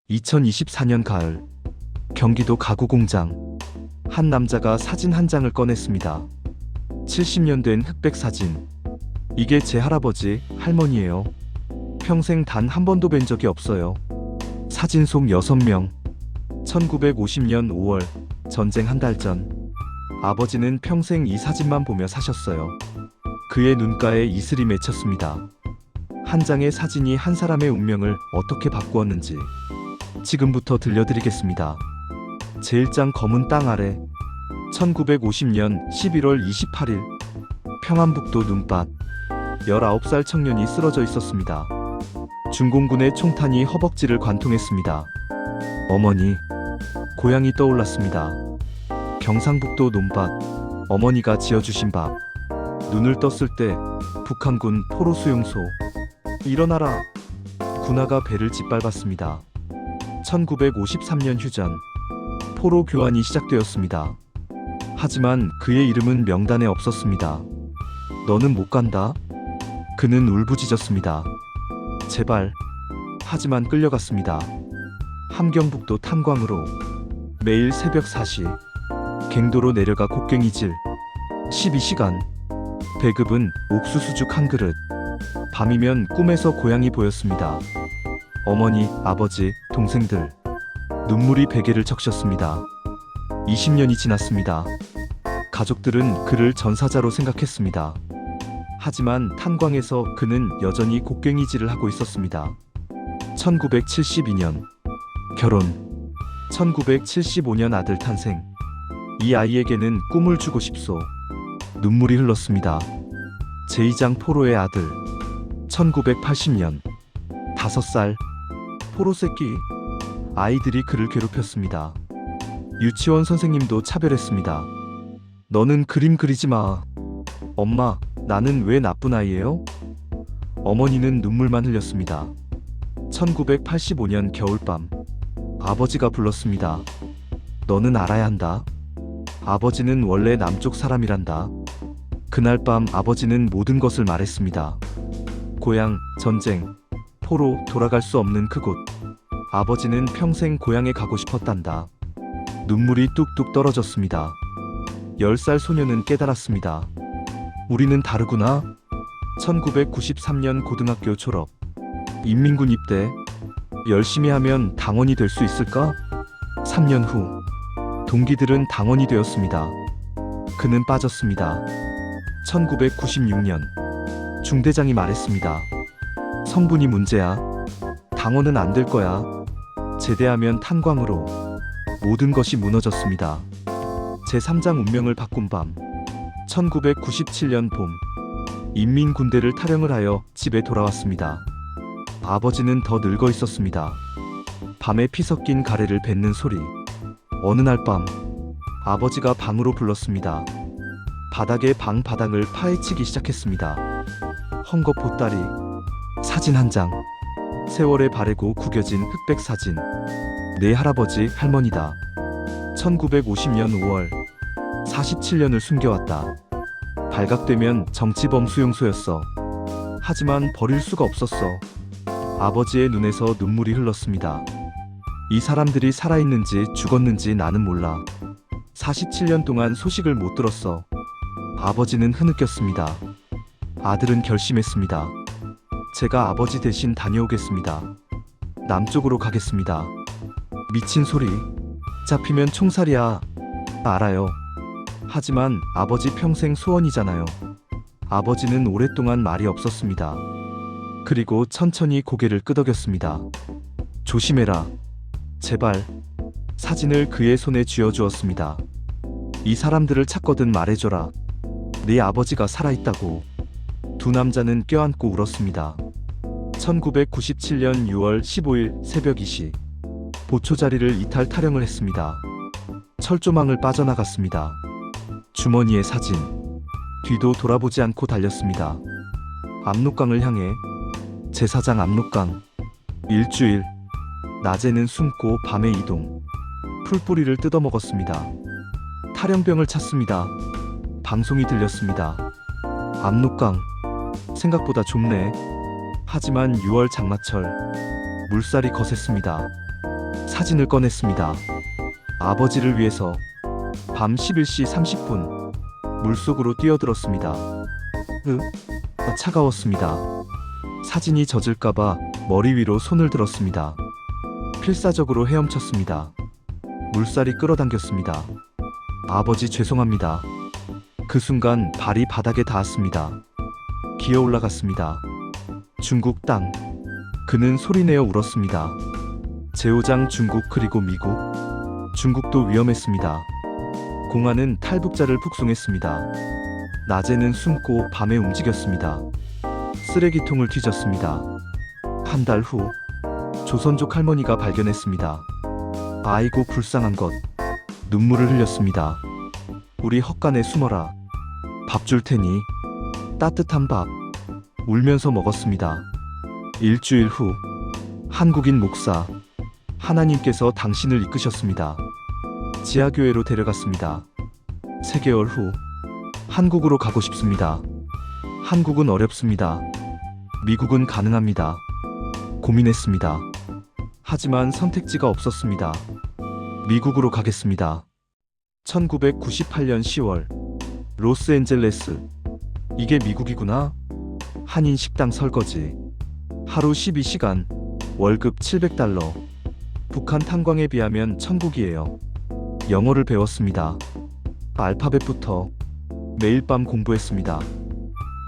2024년 가을, 경기도 가구 공장. 한 남자가 사진 한 장을 꺼냈습니다. 70년 된 흑백 사진. 이게 제 할아버지, 할머니예요. 평생 단 한 번도 뵌 적이 없어요. 사진 속 6명. 1950년 5월, 전쟁 한 달 전. 아버지는 평생 이 사진만 보며 사셨어요. 그의 눈가에 이슬이 맺혔습니다. 한 장의 사진이 한 사람의 운명을 어떻게 바꾸었는지 지금부터 들려드리겠습니다. 제1장 검은 땅 아래. 1950년 11월 28일 평안북도 눈밭. 19살 청년이 쓰러져 있었습니다. 중공군의 총탄이 허벅지를 관통했습니다. 어머니, 고향이 떠올랐습니다. 경상북도 논밭, 어머니가 지어주신 밥. 눈을 떴을 때 북한군 포로 수용소. 일어나라! 군화가 배를 짓밟았습니다. 1953년 휴전, 포로 교환이 시작되었습니다. 하지만 그의 이름은 명단에 없었습니다. 너는 못 간다? 그는 울부짖었습니다. 제발. 하지만 끌려갔습니다. 함경북도 탄광으로. 매일 새벽 4시 갱도로 내려가 곡괭이질. 12시간. 배급은 옥수수죽 한 그릇. 밤이면 꿈에서 고향이 보였습니다. 어머니, 아버지, 동생들. 눈물이 베개를 적셨습니다. 20년이 지났습니다. 가족들은 그를 전사자로 생각했습니다. 하지만 탄광에서 그는 여전히 곡괭이질을 하고 있었습니다. 1972년 결혼. 1975년 아들 탄생. 이 아이에게는 꿈을 주고 싶소. 눈물이 흘렀습니다. 제2장 포로의 아들. 1980년 5살 포로 새끼. 아이들이 그를 괴롭혔습니다. 유치원 선생님도 차별했습니다. 너는 그림 그리지 마. 엄마, 나는 왜 나쁜 아이예요? 어머니는 눈물만 흘렸습니다. 1985년 겨울밤. 아버지가 불렀습니다. 너는 알아야 한다. 아버지는 원래 남쪽 사람이란다. 그날 밤 아버지는 모든 것을 말했습니다. 고향, 전쟁, 포로, 돌아갈 수 없는 그곳. 아버지는 평생 고향에 가고 싶었단다. 눈물이 뚝뚝 떨어졌습니다. 10살 소녀는 깨달았습니다. 우리는 다르구나. 1993년 고등학교 졸업. 인민군 입대. 열심히 하면 당원이 될 수 있을까? 3년 후 동기들은 당원이 되었습니다. 그는 빠졌습니다. 1996년 중대장이 말했습니다. 성분이 문제야. 당원은 안 될 거야. 제대하면 탄광으로. 모든 것이 무너졌습니다. 제3장 운명을 바꾼 밤. 1997년 봄. 인민군대를 탈영을 하여 집에 돌아왔습니다. 아버지는 더 늙어 있었습니다. 밤에 피 섞인 가래를 뱉는 소리. 어느 날 밤 아버지가 방으로 불렀습니다. 바닥에 방 바닥을 파헤치기 시작했습니다. 헝겊 보따리, 사진 한 장. 세월에 바래고 구겨진 흑백 사진. 내 할아버지, 할머니다. 1950년 5월 47년을 숨겨왔다. 발각되면 정치범 수용소였어. 하지만 버릴 수가 없었어. 아버지의 눈에서 눈물이 흘렀습니다. 이 사람들이 살아있는지 죽었는지 나는 몰라. 47년 동안 소식을 못 들었어. 아버지는 흐느꼈습니다. 아들은 결심했습니다. 제가 아버지 대신 다녀오겠습니다. 남쪽으로 가겠습니다. 미친 소리. 잡히면 총살이야. 알아요. 하지만 아버지 평생 소원이잖아요. 아버지는 오랫동안 말이 없었습니다. 그리고 천천히 고개를 끄덕였습니다. 조심해라. 제발. 사진을 그의 손에 쥐어주었습니다. 이 사람들을 찾거든 말해줘라. 네 아버지가 살아있다고. 두 남자는 껴안고 울었습니다. 1997년 6월 15일 새벽 2시. 보초자리를 이탈 탈영을 했습니다. 철조망을 빠져나갔습니다. 주머니에 사진. 뒤도 돌아보지 않고 달렸습니다. 압록강을 향해. 제4장 압록강. 일주일. 낮에는 숨고 밤에 이동. 풀뿌리를 뜯어먹었습니다. 탈영병을 찾습니다. 방송이 들렸습니다. 압록강. 생각보다 좁네. 하지만 6월 장마철. 물살이 거셌습니다. 사진을 꺼냈습니다. 아버지를 위해서 밤 11시 30분 물속으로 뛰어들었습니다. 차가웠습니다. 사진이 젖을까봐 머리 위로 손을 들었습니다. 필사적으로 헤엄쳤습니다. 물살이 끌어당겼습니다. 아버지 죄송합니다. 그 순간 발이 바닥에 닿았습니다. 기어 올라갔습니다. 중국 땅. 그는 소리내어 울었습니다. 제오장 중국 그리고 미국. 중국도 위험했습니다. 공안은 탈북자를 북송했습니다. 낮에는 숨고 밤에 움직였습니다. 쓰레기통을 뒤졌습니다. 한 달 후 조선족 할머니가 발견했습니다. 아이고 불쌍한 것. 눈물을 흘렸습니다. 우리 헛간에 숨어라. 밥 줄 테니. 따뜻한 밥. 울면서 먹었습니다. 일주일 후 한국인 목사. 하나님께서 당신을 이끄셨습니다. 지하교회로 데려갔습니다. 3개월 후 한국으로 가고 싶습니다. 한국은 어렵습니다. 미국은 가능합니다. 고민했습니다. 하지만 선택지가 없었습니다. 미국으로 가겠습니다. 1998년 10월 로스앤젤레스. 이게 미국이구나. 한인 식당 설거지. 하루 12시간. 월급 $700. 북한 탄광에 비하면 천국이에요. 영어를 배웠습니다. 알파벳부터 매일 밤 공부했습니다.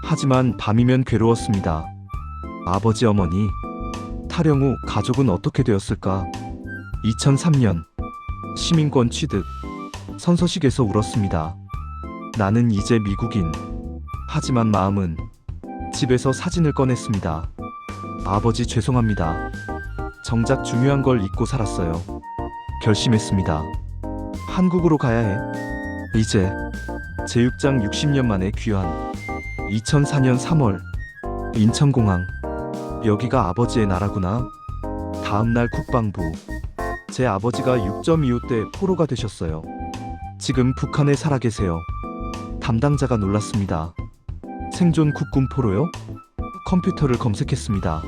하지만 밤이면 괴로웠습니다. 아버지 어머니, 탈영 후 가족은 어떻게 되었을까? 2003년 시민권 취득. 선서식에서 울었습니다. 나는 이제 미국인. 하지만 마음은. 집에서 사진을 꺼냈습니다. 아버지 죄송합니다. 정작 중요한 걸 잊고 살았어요. 결심했습니다. 한국으로 가야 해. 이제. 제육장 60년 만에 귀환. 2004년 3월 인천공항. 여기가 아버지의 나라구나. 다음날 국방부. 제 아버지가 6.25 때 포로가 되셨어요. 지금 북한에 살아계세요. 담당자가 놀랐습니다. 생존 국군 포로요? 컴퓨터를 검색했습니다.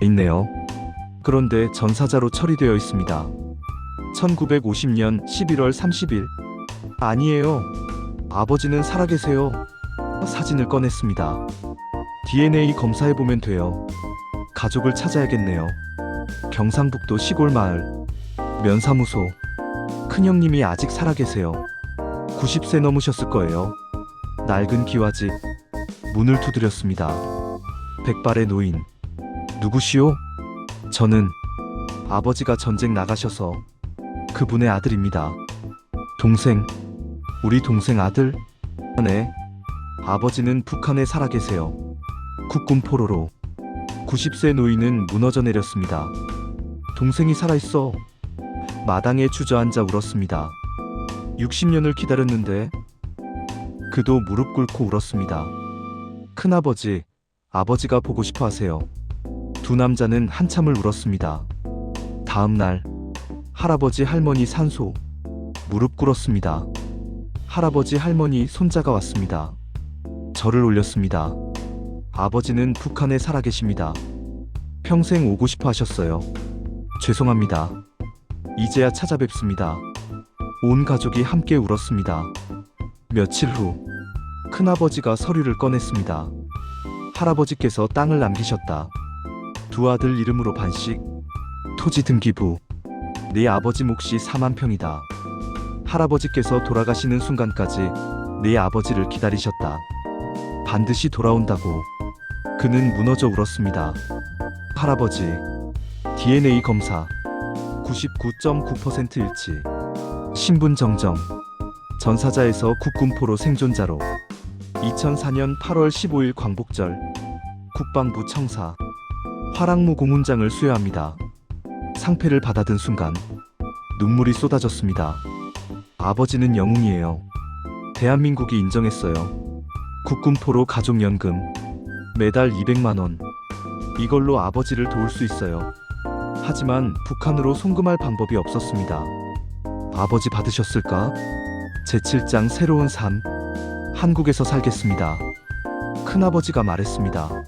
있네요. 그런데 전사자로 처리되어 있습니다. 1950년 11월 30일. 아니에요. 아버지는 살아계세요. 사진을 꺼냈습니다. DNA 검사해보면 돼요. 가족을 찾아야겠네요. 경상북도 시골 마을. 면사무소. 큰형님이 아직 살아계세요. 90세 넘으셨을 거예요. 낡은 기와집. 문을 두드렸습니다. 백발의 노인. 누구시오? 저는 아버지가 전쟁 나가셔서 그분의 아들입니다. 동생. 우리 동생 아들? 네. 아버지는 북한에 살아계세요. 국군 포로로. 90세 노인은 무너져 내렸습니다. 동생이 살아있어. 마당에 주저앉아 울었습니다. 60년을 기다렸는데. 그도 무릎 꿇고 울었습니다. 큰아버지, 아버지가 보고 싶어 하세요. 두 남자는 한참을 울었습니다. 다음 날 할아버지 할머니 산소. 무릎 꿇었습니다. 할아버지 할머니 손자가 왔습니다. 절을 올렸습니다. 아버지는 북한에 살아계십니다. 평생 오고 싶어 하셨어요. 죄송합니다. 이제야 찾아뵙습니다. 온 가족이 함께 울었습니다. 며칠 후 큰아버지가 서류를 꺼냈습니다. 할아버지께서 땅을 남기셨다. 두 아들 이름으로 반씩. 토지 등기부. 네 아버지 몫이 4만 평이다. 할아버지께서 돌아가시는 순간까지 네 아버지를 기다리셨다. 반드시 돌아온다고. 그는 무너져 울었습니다. 할아버지. DNA 검사. 99.9% 일치. 신분 정정. 전사자에서 국군포로 생존자로. 2004년 8월 15일 광복절. 국방부 청사. 화랑무 고문장을 수여합니다. 상패를 받아든 순간 눈물이 쏟아졌습니다. 아버지는 영웅이에요. 대한민국이 인정했어요. 국군포로 가족연금. 매달 200만 원. 이걸로 아버지를 도울 수 있어요. 하지만 북한으로 송금할 방법이 없었습니다. 아버지 받으셨을까? 제7장 새로운 삶. 한국에서 살겠습니다. 큰아버지가 말했습니다.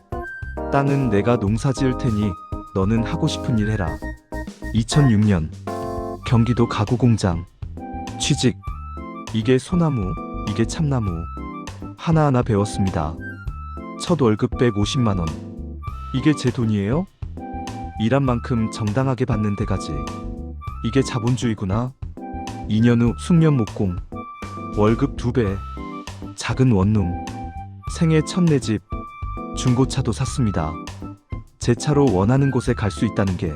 땅은 내가 농사 지을 테니 너는 하고 싶은 일 해라. 2006년 경기도 가구공장. 취직. 이게 소나무, 이게 참나무. 하나하나 배웠습니다. 첫 월급 150만 원. 이게 제 돈이에요? 일한 만큼 정당하게 받는 데까지. 이게 자본주의구나. 2년 후 숙련 목공. 월급 2배. 작은 원룸. 생애 첫 내 집. 중고차도 샀습니다. 제 차로 원하는 곳에 갈 수 있다는 게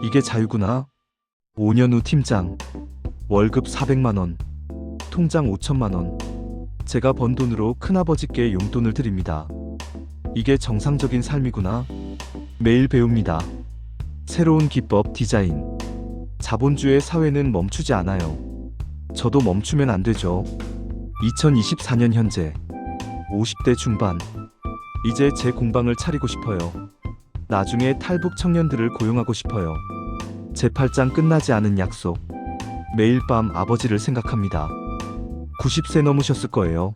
이게 자유구나. 5년 후 팀장. 월급 400만 원. 통장 5천만 원. 제가 번 돈으로 큰아버지께 용돈을 드립니다. 이게 정상적인 삶이구나. 매일 배웁니다. 새로운 기법 디자인. 자본주의 사회는 멈추지 않아요. 저도 멈추면 안 되죠. 2024년 현재 50대 중반. 이제 제 공방을 차리고 싶어요. 나중에 탈북 청년들을 고용하고 싶어요. 제 팔짱 끝나지 않은 약속. 매일 밤 아버지를 생각합니다. 90세 넘으셨을 거예요.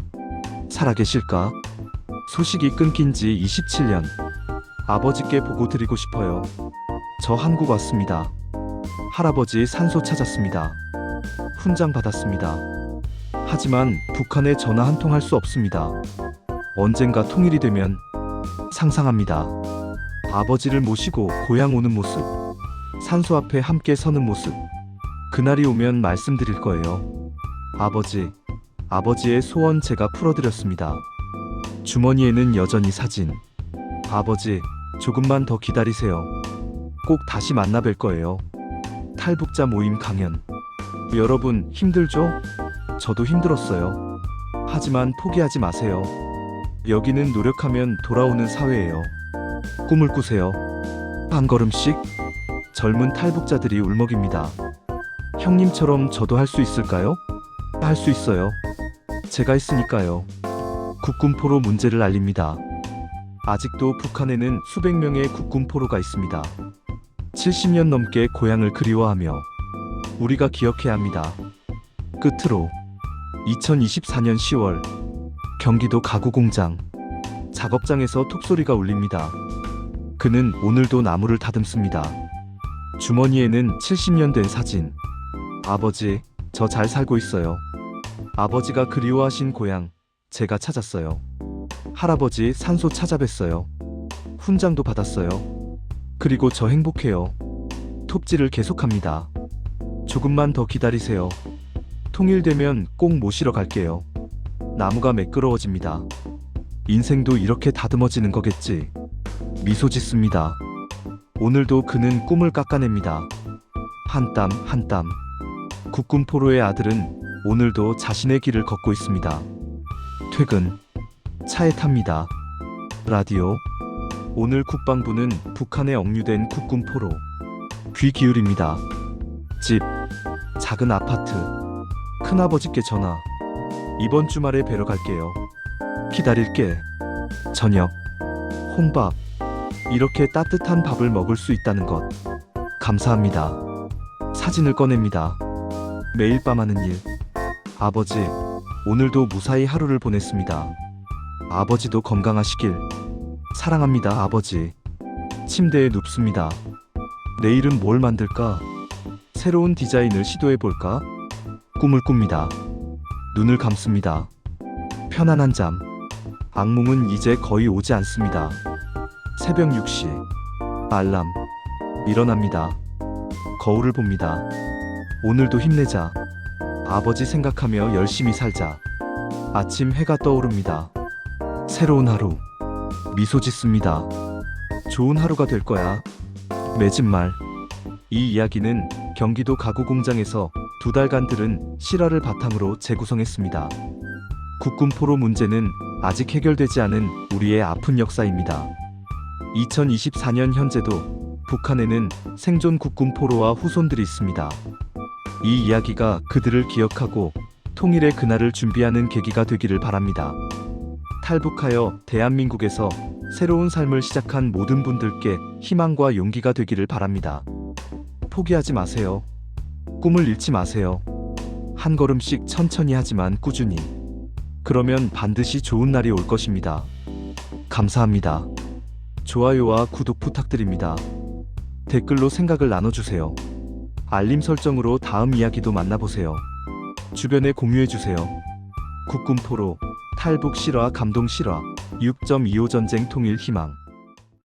살아계실까? 소식이 끊긴 지 27년. 아버지께 보고 드리고 싶어요. 저 한국 왔습니다. 할아버지 산소 찾았습니다. 훈장 받았습니다. 하지만 북한에 전화 한 통 할 수 없습니다. 언젠가 통일이 되면 상상합니다. 아버지를 모시고 고향 오는 모습. 산소 앞에 함께 서는 모습. 그날이 오면 말씀드릴 거예요. 아버지의 소원 제가 풀어드렸습니다. 주머니에는 여전히 사진. 아버지, 조금만 더 기다리세요. 꼭 다시 만나 뵐 거예요. 탈북자 모임 강연. 여러분, 힘들죠? 저도 힘들었어요. 하지만 포기하지 마세요. 여기는 노력하면 돌아오는 사회예요. 꿈을 꾸세요. 한 걸음씩. 젊은 탈북자들이 울먹입니다. 형님처럼 저도 할 수 있을까요? 할 수 있어요. 제가 있으니까요. 국군포로 문제를 알립니다. 아직도 북한에는 수백 명의 국군포로가 있습니다. 70년 넘게 고향을 그리워하며 우리가 기억해야 합니다. 끝으로 2024년 10월 경기도 가구공장. 작업장에서 톡소리가 울립니다. 그는 오늘도 나무를 다듬습니다. 주머니에는 70년 된 사진. 아버지, 저 잘 살고 있어요. 아버지가 그리워하신 고향, 제가 찾았어요. 할아버지 산소 찾아뵀어요. 훈장도 받았어요. 그리고 저 행복해요. 톱질을 계속합니다. 조금만 더 기다리세요. 통일되면 꼭 모시러 갈게요. 나무가 매끄러워집니다. 인생도 이렇게 다듬어지는 거겠지. 미소 짓습니다. 오늘도 그는 꿈을 깎아냅니다. 한 땀 한 땀. 국군포로의 아들은 오늘도 자신의 길을 걷고 있습니다. 퇴근. 차에 탑니다. 라디오. 오늘 국방부는 북한에 억류된 국군포로. 귀 기울입니다. 집. 작은 아파트. 큰아버지께 전화. 이번 주말에 뵈러 갈게요. 기다릴게. 저녁. 혼밥. 이렇게 따뜻한 밥을 먹을 수 있다는 것. 감사합니다. 사진을 꺼냅니다. 매일 밤 하는 일. 아버지, 오늘도 무사히 하루를 보냈습니다. 아버지도 건강하시길. 사랑합니다, 아버지. 침대에 눕습니다. 내일은 뭘 만들까? 새로운 디자인을 시도해볼까? 꿈을 꿉니다. 눈을 감습니다. 편안한 잠. 악몽은 이제 거의 오지 않습니다. 새벽 6시. 알람. 일어납니다. 거울을 봅니다. 오늘도 힘내자. 아버지 생각하며 열심히 살자. 아침 해가 떠오릅니다. 새로운 하루. 미소 짓습니다. 좋은 하루가 될 거야. 맺은 말. 이 이야기는 경기도 가구공장에서 2달간 들은 실화를 바탕으로 재구성했습니다. 국군포로 문제는 아직 해결되지 않은 우리의 아픈 역사입니다. 2024년 현재도 북한에는 생존 국군포로와 후손들이 있습니다. 이 이야기가 그들을 기억하고 통일의 그날을 준비하는 계기가 되기를 바랍니다. 탈북하여 대한민국에서 새로운 삶을 시작한 모든 분들께 희망과 용기가 되기를 바랍니다. 포기하지 마세요. 꿈을 잃지 마세요. 한 걸음씩 천천히 하지만 꾸준히. 그러면 반드시 좋은 날이 올 것입니다. 감사합니다. 좋아요와 구독 부탁드립니다. 댓글로 생각을 나눠주세요. 알림 설정으로 다음 이야기도 만나보세요. 주변에 공유해주세요. 국군 포로, 탈북 실화 감동 실화, 6.25 전쟁 통일 희망.